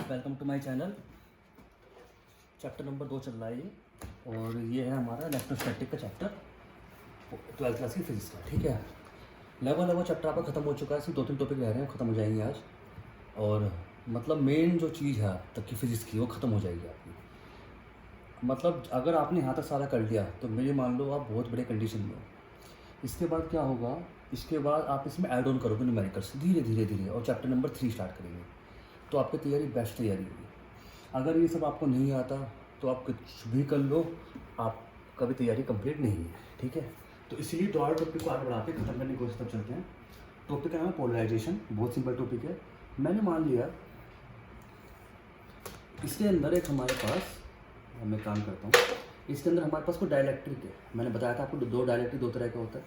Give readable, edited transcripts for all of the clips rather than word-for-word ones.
Welcome to my channel. Chapter number 2 चल रहा है ये, और ये है हमारा इलेक्ट्रोस्टैटिक का चैप्टर 12th क्लास की फिजिक्स का। ठीक है, लगभग चैप्टर आपका ख़त्म हो चुका है, सिर्फ 2-3 टॉपिक रह रहे हैं, ख़त्म हो जाएंगे आज। और मतलब मेन जो चीज़ है तक की फिजिक्स की वो ख़त्म हो जाएगी आपकी। मतलब अगर आपने यहाँ तक सारा कर लिया तो मेरे मान लो आप बहुत बड़े कंडीशन में हो। इसके बाद क्या होगा, इसके बाद आप इसमें ऐड ऑन करोगे न्यूमेरिकल्स धीरे धीरे धीरे, और चैप्टर नंबर 3 स्टार्ट करेंगे। तो आपकी तैयारी बेस्ट तैयारी होगी। अगर ये सब आपको नहीं आता तो आप कुछ भी कर लो, आप कभी तैयारी कंप्लीट नहीं है। ठीक है, तो इसलिए दोबारा टॉपिक को आगे बढ़ाते खत्म करने की कोशिश तब चलते हैं। टॉपिक है पोलराइजेशन, बहुत सिंपल टॉपिक है। मैंने मान लिया इसके अंदर एक हमारे पास, मैं काम करता हूँ, इसके अंदर हमारे पास कोई डाइलेक्ट्रिक है। मैंने बताया था आपको दो डाइलेक्ट्रिक दो तरह का होता है,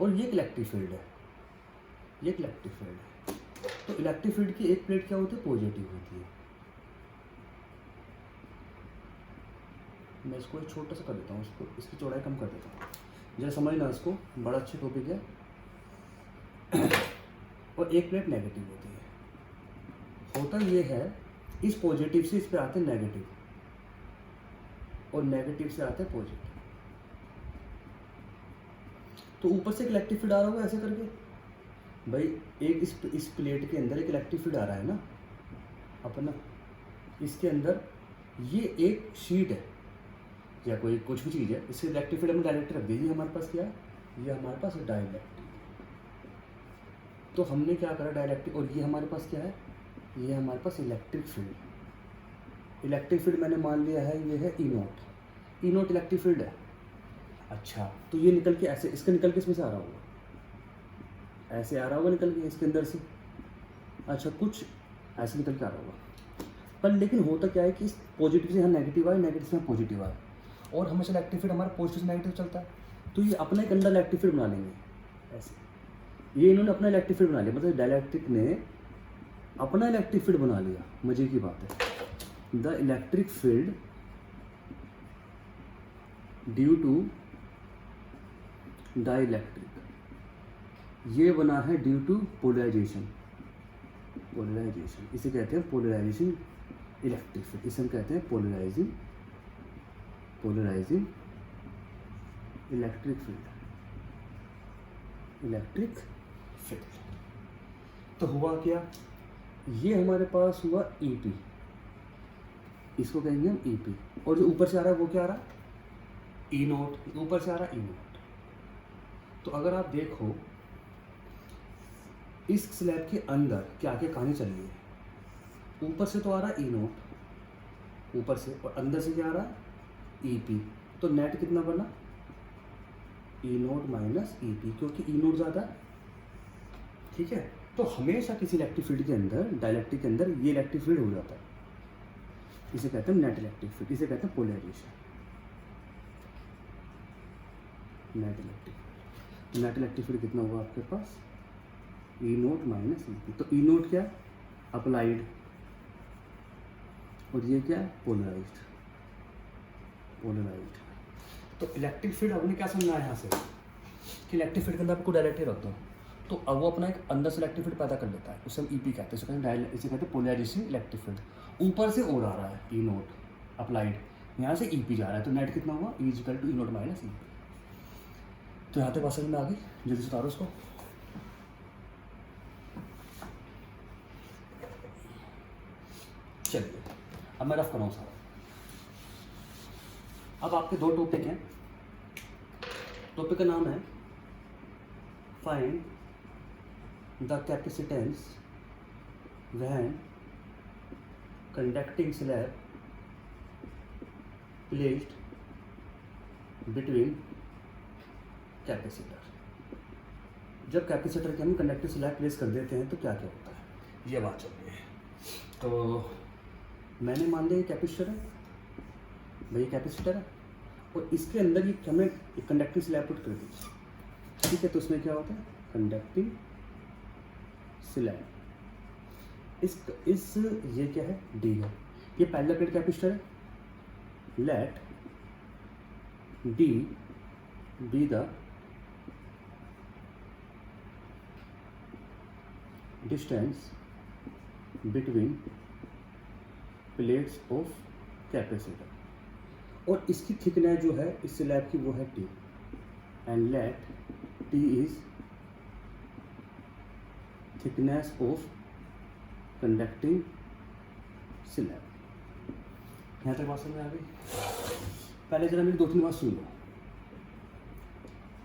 और ये एक इलेक्ट्रिक फील्ड है, ये एक इलेक्ट्रिक फील्ड है। तो इलेक्ट्रिक फील्ड की एक प्लेट क्या होती है, पॉजिटिव होती है। मैं इसको एक छोटा सा कर देता हूँ, इसको इसकी चौड़ाई कम कर देता हूँ, जरा समझना इसको, बड़ा अच्छा टॉपिक है। और एक प्लेट नेगेटिव होती है। होता ये है, इस पॉजिटिव से इस पे आते हैं नेगेटिव, और नेगेटिव से आते हैं पॉजिटिव। तो ऊपर से एक इलेक्ट्रिक फील्ड आ रहा होगा ऐसे करके, भाई एक इस प्लेट के अंदर एक इलेक्ट्रिक फील्ड आ रहा है ना अपना, इसके अंदर ये एक शीट है या कोई कुछ भी चीज़ है, इससे इलेक्ट्रिक फील्ड हमने डायरेक्ट रख दी। ये हमारे पास क्या है, ये हमारे पास डाइलेक्ट्रिक। तो हमने क्या करा डाइलेक्ट्रिक, और ये हमारे पास क्या है, ये हमारे पास इलेक्ट्रिक फील्ड। इलेक्ट्रिक फील्ड मैंने मान लिया है ये है E naught. E naught electric field है। अच्छा, तो ये निकल के ऐसे, इसका निकल के इसमें से आ रहा होगा, ऐसे आ रहा होगा निकल के इसके अंदर से। अच्छा, कुछ ऐसे निकल के आ रहा होगा। पर लेकिन होता क्या है कि इस पॉजिटिव से यहाँ नेगेटिव आए, नेगेटिव से यहाँ पॉजिटिव आए, और हमेशा इलेक्ट्रिक फील्ड हमारा पॉजिटिव से नेगेटिव चलता है। तो ये अपना एक अंदर इलेक्ट्रिक फील्ड बना लेंगे ऐसे। ये इन्होंने अपना इलेक्ट्रिक फील्ड बना लिया, मतलब डाइलेक्ट्रिक ने अपना इलेक्ट्रिक फील्ड बना लिया। मजे की बात है, the electric field due to dielectric, ये बना है ड्यू टू पोलराइजेशन। पोलराइजेशन इसे कहते हैं पोलराइजेशन इलेक्ट्रिक फील्ड, इसे हम कहते हैं polarising electric field. Electric field तो हुआ क्या, ये हमारे पास हुआ ईपी, इसको कहेंगे हम ईपी। और जो ऊपर से आ रहा है वो क्या आ रहा है, ई नोट, ऊपर से आ रहा है ई नोट। तो अगर आप देखो इस स्लैब के अंदर क्या क्या कहानी चल रही है, ऊपर से तो आ रहा है ई नोट ऊपर से, और अंदर से क्या आ रहा है ईपी। तो नेट कितना बना, ई नोट माइनस ईपी, क्योंकि ई नोट ज़्यादा। ठीक है, तो हमेशा किसी इलेक्ट्रिक फील्ड के अंदर, डाइलेक्ट्रिक के अंदर ये इलेक्ट्रिक फील्ड हो जाता है। इसे कहते हैं नेट इलेक्ट्रिक फील्ड, इसे कहते हैं polarisation. Net electric field, net electric field कितना हुआ आपके पास, ई नोट माइनस ईपी। तो ई नोट क्या, अप्लाइड, और ये क्या, पोलराइज्ड। पोलराइज्ड। तो इलेक्ट्रिक फील्ड हमने क्या समझना है यहाँ से, कि इलेक्ट्रिक फील्ड के अंदर आपको डायरेक्टली रख दो, तो अब वो अपना एक अंदर से इलेक्ट्रिक फील्ड पैदा कर लेता है, उसे हम ईपी कहते हैं। इसे कहते हैं पोलराइजेशन इलेक्ट्रिक फील्ड। ऊपर से और आ रहा है ई नोट अप्लाइड, यहाँ से ईपी जा रहा है, तो नेट कितना हुआ, E equal to E naught minus EP. तो यहाँ तक बात समझ में आ गई, जल्दी से उतारो उसको। चलिए अब मैं रफ कराऊँ सारा। अब आपके दो टॉपिक हैं। टॉपिक का नाम है find the capacitance when conducting slab placed between capacitor. जब कैपेसिटर के हम कंडक्टिंग स्लैब प्लेस कर देते हैं तो क्या क्या होता है, ये बात चल रही है। तो मैंने मान लिया कैपेसिटर है, भाई कैपेसिटर है, और इसके अंदर ये हमें एक कंडक्टिंग स्लैब पुट कर दी। ठीक है, तो उसमें क्या होता है, कंडक्टिंग स्लैब। इस ये क्या है, डी है, ये पैरेलल प्लेट कैपेसिटर है। Let D be the distance between plates of capacitor, और इसकी थिकनेस जो है इस स्लैब की वो है T, and let T is thickness of conducting slab. यहाँ तक बात समझ में आ गई? पहले जरा मेरी 2-3 बात सुन लो।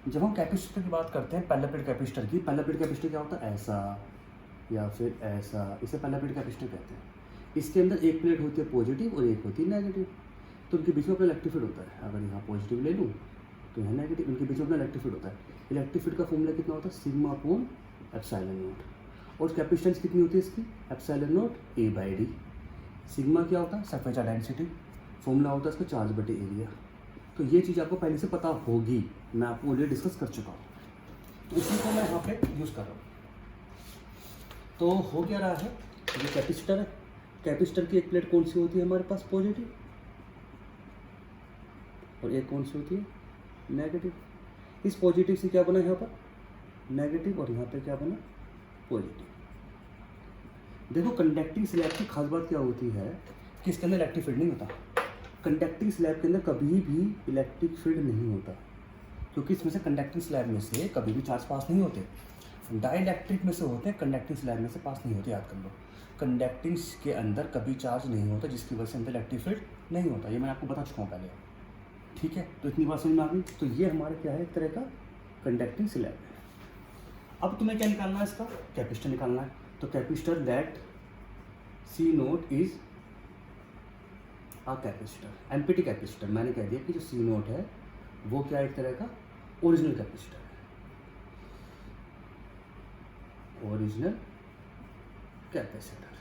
जब हम कैपेसिटर की बात करते हैं, पहला प्लेट कैपेसिटर की, पहला प्लेट कैपेसिटर क्या होता है, ऐसा या फिर ऐसा, इसे पहला प्लेट कैपेसिटर कहते हैं। इसके अंदर एक प्लेट होती है पॉजिटिव और एक होती है नेगेटिव, तो उनके बीच में अपना इलेक्ट्रिक फील्ड होता है। अगर यहाँ पॉजिटिव ले लूँ तो यहाँ नेगेटिव, उनके बीच में अपना इलेक्ट्रिक फील्ड होता है। इलेक्ट्रिक फील्ड का फॉर्मूला कितना होता है, सिग्मा अपॉन एप्सिलॉन नॉट। और कैपेसिटेंस कितनी होती है इसकी, epsilon naught A by D. Sigma क्या होता है, सरफेस चार्ज डेंसिटी, फॉर्मूला होता है इसका चार्ज बटे एरिया। तो ये चीज़ आपको पहले से पता होगी, मैं आपको ऑलरेडी डिस्कस कर चुका हूँ, तो इसी को मैं यहाँ पे यूज़ कर रहा हूँ। तो हो क्या रहा है, ये कैपेसिटर है। कैपेसिटर की एक प्लेट कौन सी होती है हमारे पास, पॉजिटिव, और एक कौन सी होती है, नेगेटिव। इस पॉजिटिव से क्या बना यहाँ पर, नेगेटिव, और यहाँ पे क्या बना, पॉजिटिव। देखो कंडक्टिंग स्लैब की खास बात क्या होती है कि इसके अंदर इलेक्ट्रिक फील्ड नहीं होता। कंडक्टिंग स्लैब के अंदर कभी भी इलेक्ट्रिक फील्ड नहीं होता, क्योंकि इसमें से कंडक्टिंग स्लैब में से कभी भी चार्ज पास नहीं होते। डाइइलेक्ट्रिक में से होते हैं, कंडक्टिंग स्लैब में से पास नहीं होते, याद कर लो। कंडक्टिंग के अंदर कभी चार्ज नहीं होता, जिसकी वजह से अंदर इलेक्ट्रिक फील्ड नहीं होता। ये मैं आपको बता चुका हूँ पहले, ठीक है। तो इतनी बात समझ में आ गई। तो ये हमारा क्या है, एक तरह का कंडक्टिंग स्लैब है। अब तुम्हें क्या निकालना है, इसका कैपेसिटर निकालना है। तो capacitor that C naught is a capacitor, empty capacitor. मैंने कह दिया कि जो सी नोट है वो क्या एक तरह का ओरिजिनल कैपेसिटर है, original capacitor.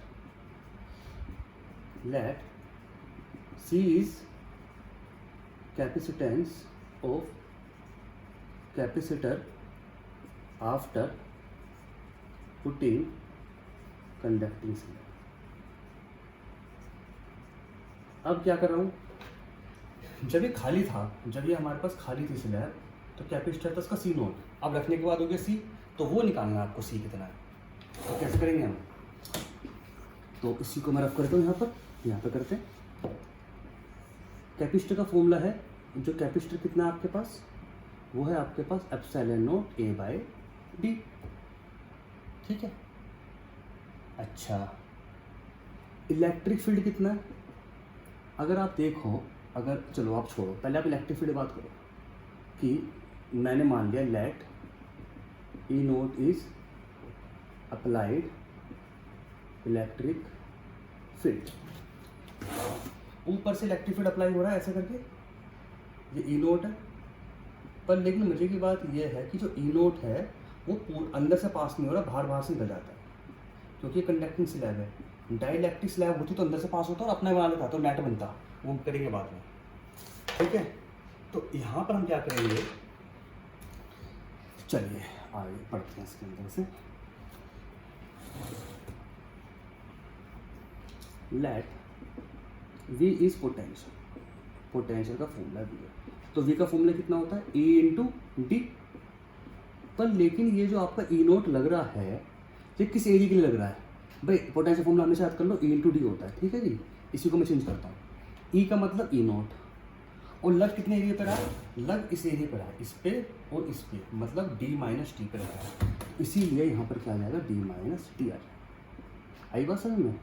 Let see is capacitance of capacitor after putting conducting slab. अब क्या कर रहा हूँ, जब ये खाली था, जब ये हमारे पास खाली थी स्लैब, तो कैपेसिटर था उसका सी नोट। अब रखने के बाद हो गया सी, तो वो निकालना है आपको सी कितना है। तो कैसे करेंगे हम, तो इसी को मैं रख करता हूँ यहाँ पर करते हैं। कैपेसिटर का फॉर्मूला है, जो कैपेसिटर कितना है आपके पास, वो है आपके पास epsilon naught A by D, ठीक है। अच्छा, इलेक्ट्रिक फील्ड कितना है, अगर आप देखो, अगर चलो आप छोड़ो, पहले आप इलेक्ट्रिक फील्ड बात करो कि मैंने मान लिया let E naught is applied electric field. ऊपर से इलेक्ट्रिक फील्ड अप्लाई हो रहा है ऐसा करके, ये ई नोट है। पर लेकिन मजे की बात यह है कि जो ई नोट है वो अंदर से पास नहीं हो रहा, बाहर से निकल जाता है, क्योंकि कंडक्टिंग स्लैब है। डाइइलेक्ट्रिक स्लैब होती तो अंदर से पास होता और अपना बना लेता, तो नेट बनता, वो करेंगे बाद में, ठीक है। तो यहाँ पर हम क्या करेंगे, चलिए आगे पढ़ते हैं इसके अंदर से। Let V is potential, potential का फॉर्मूला V है, तो V का फॉर्मूला कितना होता है, E इंटू डी। पर लेकिन ये जो आपका E नोट लग रहा है, ये किस एरिया के लिए लग रहा है भाई, पोटेंशियल फॉर्मूला हमेशा याद कर लो, E इंटू डी होता है, ठीक है जी। इसी को मैं चेंज करता हूँ, E का मतलब E नोट, और लग कितने एरिया पर है, लग इस एरिया पर है, इस पे और इस पे, मतलब D माइनस टी पर है। इसीलिए यहाँ पर क्या आ जाएगा, D माइनस टी आ जाएगा। आई बात समझ में।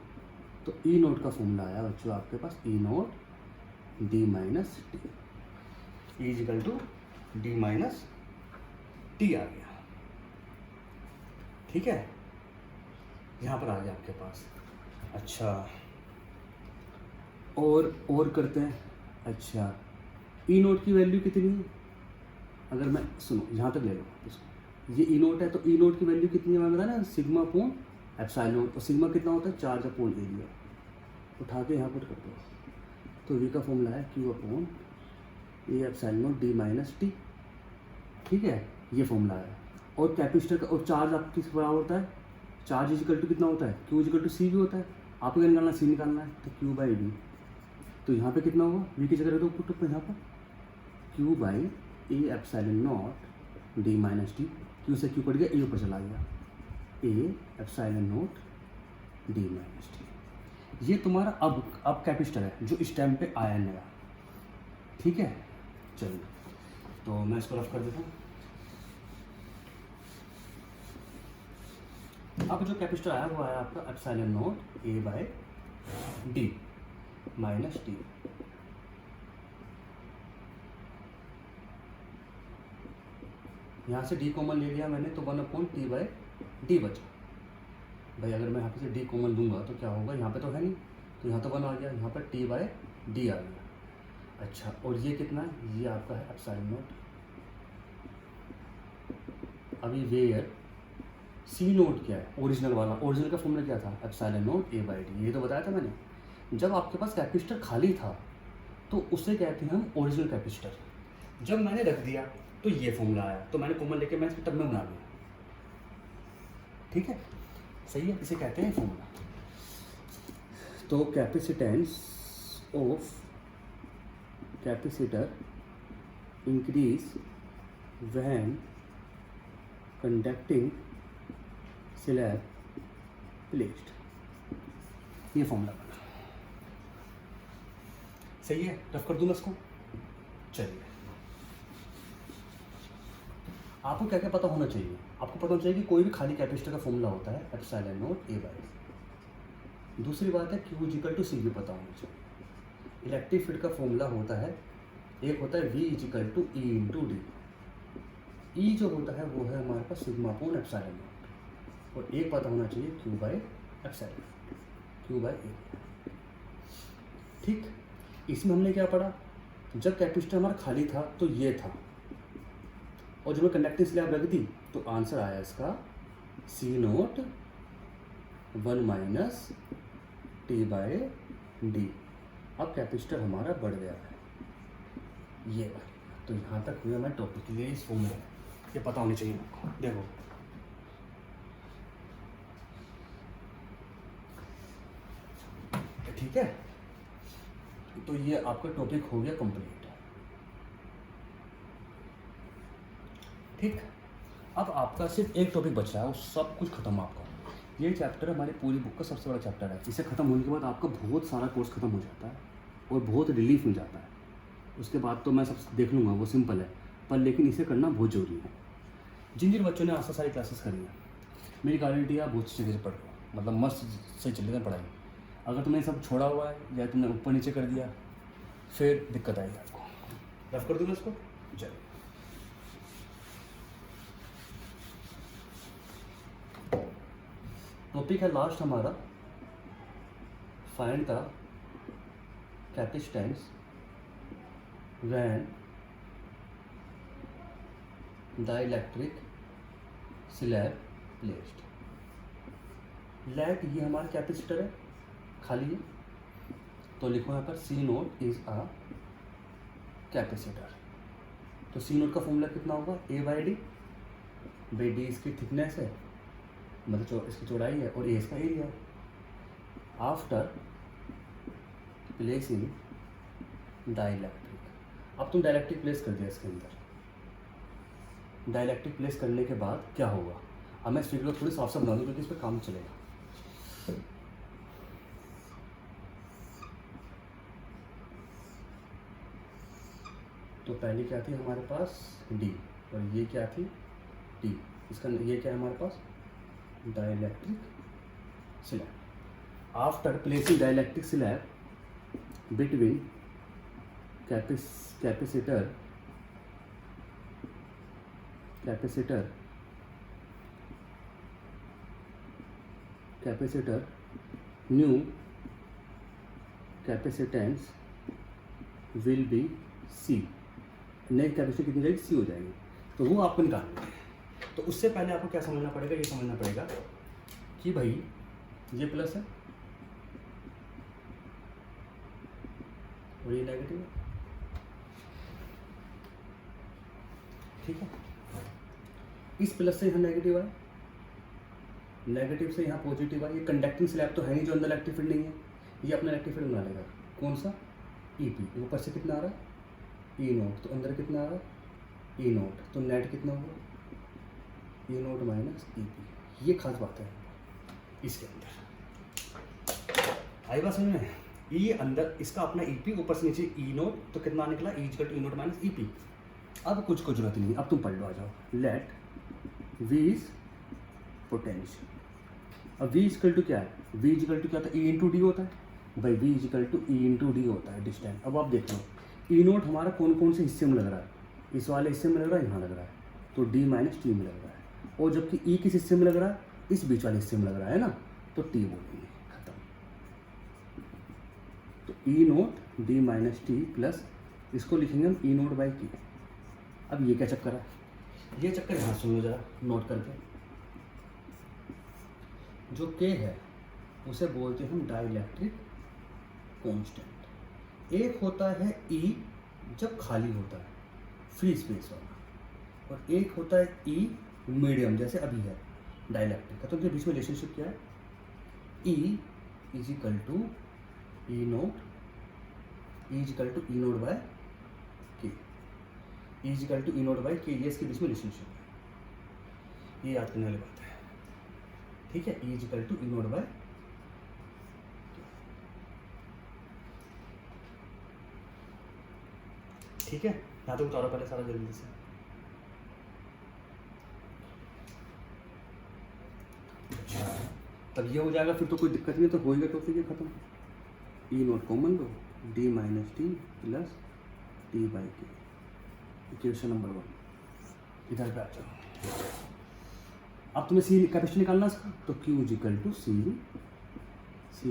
तो ई नोट का फॉर्मूला आया बच्चों आपके पास, E naught D minus T is equal to D minus T आ गया, ठीक है। यहाँ पर आ गया आपके पास। अच्छा, और करते हैं। अच्छा, ई नोट की वैल्यू कितनी है, अगर मैं सुनो यहाँ तक ले लो इसको, ये ई नोट है, तो ई नोट की वैल्यू कितनी है, मैं बताया ना, सिग्मा अपॉन एप्सिलॉन नोट। और सिग्मा कितना होता है, चार्ज अपॉन एरिया। उठा के यहाँ पर कर दो, तो वी का फॉर्मूला है Q upon A epsilon note D minus T, ठीक है, ये फॉर्मूला है। और कैपेसिटर का, और चार्ज आपको किस बराबर होता है, चार्ज इजिकल टू कितना होता है, क्यू इजिकल टू सी भी होता है। आपको क्या निकालना है, सी निकालना है, तो क्यू बाई डी। तो यहाँ पे कितना होगा, वी की जगह दो पुट पर यहाँ पर Q by A epsilon note D minus T. Q से क्यू कट गया, ए ऊपर चला गया, A epsilon note D minus T. ये तुम्हारा अब कैपेसिटर है जो इस टाइम पे आया नया, ठीक है। चलिए तो मैं इसको रफ कर देता हूँ। अब जो कैपेसिटर आया वो आया आपका epsilon naught A by D minus T. यहाँ से डी कॉमन ले लिया मैंने तो 1/t बाय डी बचा। भाई अगर मैं यहाँ पे से डी कॉमन लूँगा तो क्या होगा, यहाँ पे तो है नहीं, तो यहाँ तो 1 आ गया, यहाँ पर t बाय डी आ गया। अच्छा, और ये कितना है, ये आपका है एप्सिलॉन नॉट। अभी वेयर सी नोट क्या है, ओरिजिनल वाला, ओरिजिनल का फॉर्मूला क्या था, epsilon naught A by D, ये तो बताया था मैंने। जब आपके पास कैपेसिटर खाली था तो उसे कहते हैं हम ओरिजिनल कैपेसिटर। जब मैंने रख दिया तो ये फॉर्मूला आया, तो मैंने कॉमन लेके मैं इसको टर्म में बना लिया, ठीक है, सही है, इसे कहते हैं फॉर्मूला। तो capacitance of capacitor increase when conducting slab placed, ये फॉर्मूला बना, सही है। रफ कर दूँ मैं इसको। चलिए, आपको क्या क्या पता होना चाहिए, आपको पता होना चाहिए कि कोई भी खाली कैपेसिटर का फॉर्मूला होता है एप्सिलॉन नॉट ए बाई। दूसरी बात है Q इक्वल टू सी भी पता होना चाहिए। इलेक्ट्रिक फील्ड का फॉर्मूला होता है, एक होता है V equal to E into D. E जो होता है वो है हमारे पास सिग्मा अपॉन एप्सिलॉन नॉट, और एक पता होना चाहिए Q by epsilon, Q by A, ठीक। इसमें हमने क्या पढ़ा, जब कैपेसिटर हमारा खाली था तो ये था, और जब मैं कंडक्टिंग स्लैब रख दी तो आंसर आया इसका C naught 1 minus T by D. अब कैपेसिटर हमारा बढ़ गया है, ये बात। तो यहाँ तक हुआ मैं टॉपिक के लिए इस फॉर्मूला, ये पता होनी चाहिए आपको। देखो ठीक है, तो ये आपका टॉपिक हो गया कंप्लीट, ठीक। अब आपका सिर्फ एक टॉपिक बचा है, वो सब कुछ खत्म आपका। ये चैप्टर हमारी पूरी बुक का सबसे बड़ा चैप्टर है। इसे ख़त्म होने के बाद आपका बहुत सारा कोर्स ख़त्म हो जाता है और बहुत रिलीफ मिल जाता है। उसके बाद तो मैं सब देख लूँगा, वो सिंपल है, पर लेकिन इसे करना बहुत ज़रूरी है। जिन जिन बच्चों ने आज सारी क्लासेस करी है, मेरी गारंटी है आप बहुत अच्छी जगह से पढ़ रहे हो, मतलब मस्त से चल रही है पढ़ाई। अगर तुमने सब छोड़ा हुआ है या तुमने ऊपर नीचे कर दिया फिर दिक्कत आएगी आपको। रफ कर दूँगा इसको। चलिए, टॉपिक है लास्ट हमारा, find the capacitance when dielectric slab placed. Let, ये हमारा कैपेसिटर है, खाली है, तो लिखो यहाँ पर सी नोट इज अ कैपेसिटर। तो सी नोट का फॉर्मूला कितना होगा, ए बाई डी। बाई डी इसकी थिकनेस है, मतलब इसकी चौड़ाई है, और ए इसका एरिया है। आफ्टर प्लेसिंग डाइलेक्ट्रिक, अब तुम डाइलेक्ट्रिक प्लेस कर दिया इसके अंदर। डाइलेक्ट्रिक प्लेस करने के बाद क्या होगा, अब मैं इस फिगर को थोड़ी साफ साफ बना दूँ क्योंकि इस पर काम चलेगा। तो पहले क्या थी हमारे पास डी, और ये क्या थी टी, इसका ये क्या है हमारे पास dielectric slab. After placing dielectric slab between capacitor new capacitance will be C. नई कैपेसिटी कितनी जाएगी, सी हो जाएगी, तो वो आपको निकालना है। तो उससे पहले आपको क्या समझना पड़ेगा, ये समझना पड़ेगा कि भाई ये प्लस है और ये नेगेटिव है, ठीक है। इस प्लस से यहाँ नेगेटिव आया, नेगेटिव से यहाँ पॉजिटिव आया। ये कंडक्टिंग स्लैब तो है नहीं जो अंदर इलेक्ट्रिक फील्ड नहीं है, ये अपना इलेक्ट्रिक फील्ड बना लेगा। कौन सा, ई पी। ऊपर से कितना आ रहा है, ई नोट, तो अंदर कितना आ रहा है, ई नोट, तो नेट कितना होगा, ई नोट माइनस ई पी। ये खास बात है इसके अंदर। आई बात समझ में? ई अंदर इसका अपना ई पी, ऊपर से नीचे ई नोट, तो कितना निकला E equal to E naught minus E P. अब कुछ को जरूरत नहीं, अब तुम पढ़ लो, आ जाओ। Let V is potential. अब वी इक्वल टू क्या है? वी इक्वल टू क्या होता है? ई इंटू डी होता है भाई। V equal to E into D होता है डिस्टेंस। अब आप देख लो ई नोट हमारा कौन कौन से हिस्से में लग रहा है? इस वाले हिस्से में लग रहा है, यहाँ लग रहा है, तो डी माइनस टी में लग रहा है। और जबकि ई किस हिस्से में लग रहा है? इस बीच वाले हिस्से में लग रहा है ना, तो टी बोलेंगे, खत्म। तो E naught D minus T plus इसको लिखेंगे हम ई नोट बाई टी। अब ये क्या चक्कर है? ये चक्कर यहाँ सुन लो जरा नोट करके। जो के है उसे बोलते हैं हम डाइलेक्ट्रिक कांस्टेंट। एक होता है ई जब खाली होता है, फ्री स्पेस वाला, और एक होता है ई मीडियम, जैसे अभी है डाइलेक्ट्रिक का। तो उनके बीच में रिलेशनशिप क्या है? E is equal to E naught, E is equal to E naught by K, E is equal to E naught by K, ये इसके बीच में रिलेशनशिप है। ये याद करने वाली बात है, ठीक है? E is equal to E naught by, ठीक है? यहाँ तो उतारो पहले सारा जल्दी से। तब ये हो जाएगा, फिर तो कोई दिक्कत नहीं, तो होएगा तो फिर ये खत्म। ई नोट कॉमन लो, D minus T plus T by K, equation number 1। इधर पे आ जाओ। अब तुम्हें सी कैपेसिटी निकालना इसका, तो Q is equal to C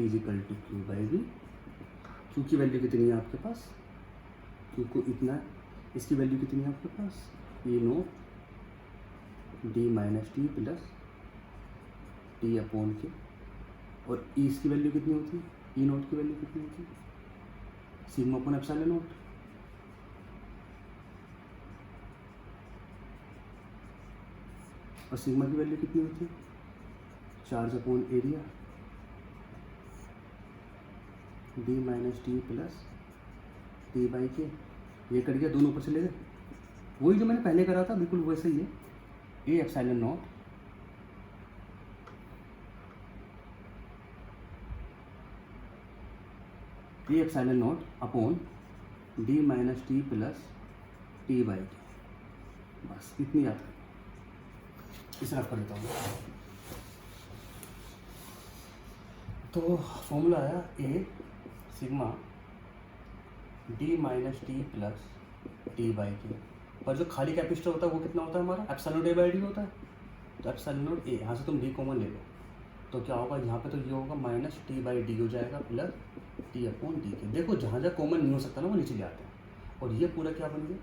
is equal to Q by V. Q की वैल्यू कितनी है आपके पास? क्यू को इतना है, इसकी वैल्यू कितनी है आपके पास? E naught D minus T plus T upon K, और ई इसकी वैल्यू कितनी होती है? ई नोट की वैल्यू कितनी होती है? Sigma upon epsilon note. और सिग्मा की वैल्यू कितनी होती है? Charge upon area, D minus T plus T by के। ये कट गया, दोनों ऊपर चले गए। वही जो मैंने पहले करा था बिल्कुल वैसे ही है। A epsilon naught A epsilon not upon D minus T plus T by T. बस इतनी याद करें। इसे रफ कर देता हूँ। तो फॉर्मूला आया A sigma D minus T plus T by K, पर जो खाली कैपेसिटर होता है वो कितना होता है हमारा? Epsilon naught A by D होता है। तो एप्सिलॉन नॉट ए, यहाँ से तुम डी कॉमन ले लो, तो क्या होगा यहाँ पे? तो ये होगा माइनस टी बाई डी हो जाएगा प्लस टी अपॉन डी के। देखो जहाँ जहाँ कॉमन नहीं हो सकता ना वो नीचे ले आते हैं। और ये पूरा क्या बन गया?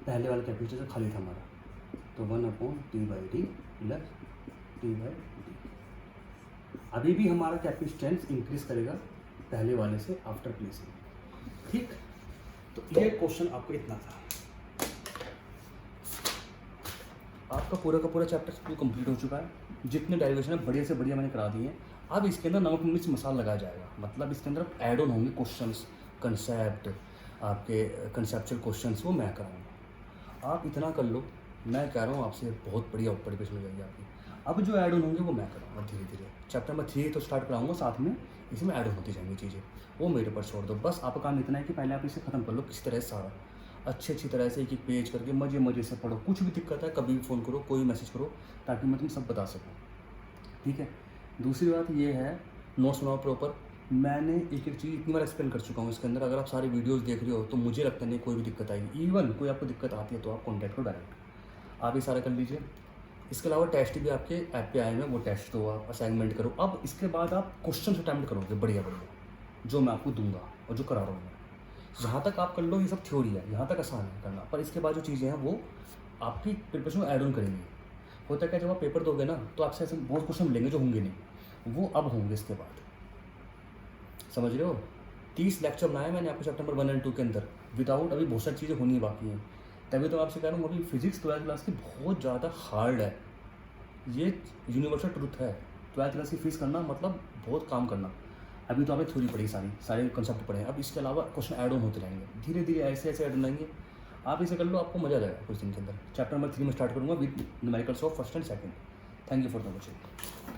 पहले वाला कैपेसिटर जो खाली था हमारा, तो 1 upon T by D plus T by D. अभी भी हमारा कैपेसिटेंस इंक्रीज करेगा पहले वाले से आफ्टर प्लेसिंग, ठीक? तो ये क्वेश्चन आपको इतना था। आपका पूरा का पूरा चैप्टर कंप्लीट हो चुका है। जितने डेरिवेशन है बढ़िया से बढ़िया मैंने करा दिए हैं। अब इसके अंदर नमक मिर्च मसाला लगाया जाएगा, मतलब इसके अंदर ऐड ऑन होंगे क्वेश्चंस, कंसेप्ट, आपके कंसेप्चुअल क्वेश्चंस, वो मैं कराऊंगा। आप इतना कर लो, मैं कह रहा हूँ आपसे बहुत बढ़िया ऊपर पेश हो जाएगी आपकी। अब जो ऐड ऑन होंगे वो मैं कराऊंगा धीरे धीरे। चैप्टर नंबर 3 तो स्टार्ट कराऊंगा, साथ में इसमें ऐड ऑन होती जाएंगी चीज़ें, वो मेरे पर छोड़ दो। बस आपका काम इतना है कि पहले आप इसे ख़त्म कर लो किसी तरह से, सारा अच्छी तरह से एक एक पेज करके मज़े से पढ़ो। कुछ भी दिक्कत है कभी भी फ़ोन करो, कोई मैसेज करो, ताकि मैं तुम्हें सब बता सकूँ, ठीक है? दूसरी बात ये है, नोट्स बनाओ प्रॉपर। मैंने एक एक चीज़ इतनी बार एक्सप्लेन कर चुका हूँ इसके अंदर। अगर आप सारी वीडियोस देख रहे हो तो मुझे लगता नहीं कोई भी दिक्कत आएगी। इवन कोई आपको दिक्कत आती है तो आप कॉन्टैक्ट करो डायरेक्ट, आप ये सारा कर लीजिए। इसके अलावा टेस्ट भी आपके ऐप पे आए हैं, वो टेस्ट दो, आप असाइनमेंट करो। अब इसके बाद आप क्वेश्चन अटैम्प्ट करोगे बढ़िया जो मैं आपको दूंगा और जो करा रहा हूँ मैं। यहाँ तक आप कर लो, ये सब थ्योरी है, यहाँ तक आसान है करना, पर इसके बाद जो चीज़ें हैं वो आपकी प्रिपरेशन में ऐड ऑन करेंगी। होता है क्या, जब आप पेपर दोगे ना तो आपसे ऐसे बहुत क्वेश्चन मिलेंगे जो होंगे नहीं, वो अब होंगे इसके बाद, समझ रहे हो? 30 लेक्चर बनाए मैंने आपको चैप्टर नंबर 1 और 2 के अंदर, विदाउट अभी बहुत सारी चीज़ें होनी बाकी हैं। तभी तो आपसे कह रहा हूँ, अभी फिजिक्स 12th क्लास की बहुत ज़्यादा हार्ड है, ये यूनिवर्सल ट्रुथ है। 12th क्लास की फीस करना मतलब बहुत काम करना। अभी तो आपने थ्योरी पढ़ी, सारे कंसेप्ट पढ़े हैं, अब इसके अलावा क्वेश्चन ऐड ऑन होते रहेंगे, धीरे धीरे ऐसे ऐड ऑन रहेंगे। आप इसे कर लो, आपको मजा आ जाएगा कुछ दिन के अंदर। चैप्टर नंबर 3 में स्टार्ट करूँगा with numericals of first and second. Thank you for the watching.